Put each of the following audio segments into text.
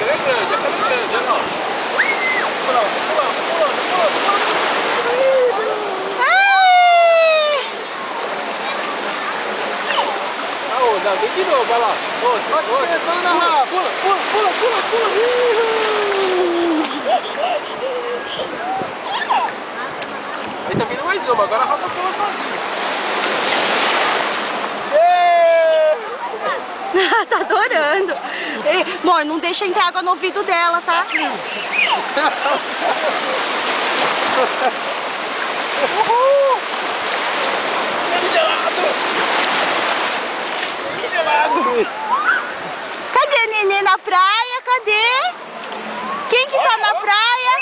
aquele é grande, olha lá. Não, vem de novo, vai lá. Outra. Pula. Aí tá vindo mais uma, agora a Rafa pula sozinha. Tá adorando. Ei, amor, não deixa entrar água no ouvido dela, tá? Uhul! Gelado! Cadê a Nenê na praia? Cadê? Quem que tá na praia?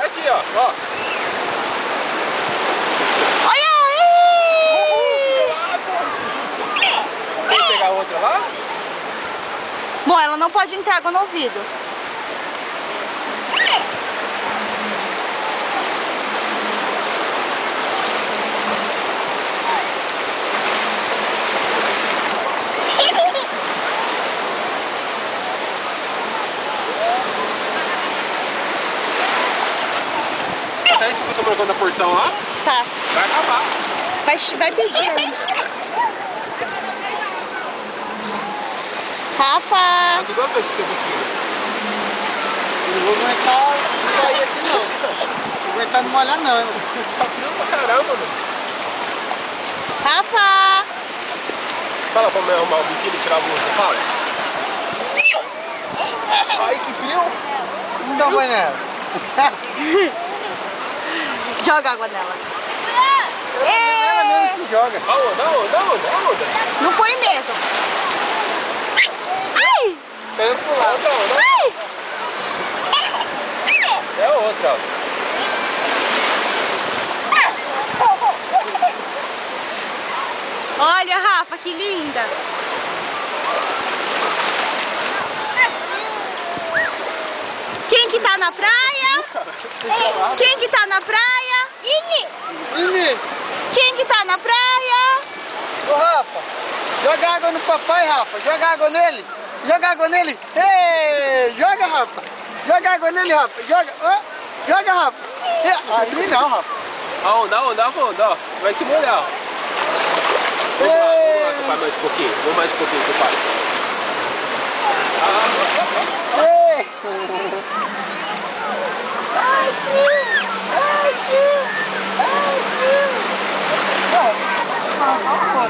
Aqui, ó. Olha aí! Quer pegar outra lá? Bom, ela não pode entrar água no ouvido. Tá isso que eu tô marcando a porção lá? Tá. Vai acabar. Vai pedir ainda. Rafa! Tá tudo a ver esse seu biquinho. Eu não vou aguentar sair aqui não. Não vou aguentar não molhar não. Tá frio pra caramba, mano. Rafa! Fala pra mim arrumar o biquíni e tirar a blusa, fala. Ai, que frio. Não dá banho nela. Joga água nela. Ela mesmo se joga. Aonde? Não põe medo. Ai! Pega pro lado, não. Ai! É outra, ó. Olha, Rafa, que linda. Quem que tá na praia? Quem que tá na praia? Ini! Quem que tá na praia? Ô Rafa, joga água no papai, Rafa. Joga água nele. Joga água nele. Ei, joga, Rafa. Joga água nele, Rafa. Joga. Joga, Rafa. Ali não, Rafa. Aonde, ó. Você vai se molhar, ó. Vamos lá, com o pai mais um pouquinho. Vamos mais um pouquinho com o pai. Ei! Ai, tio! Ai, tio! Ai, tio! Ah,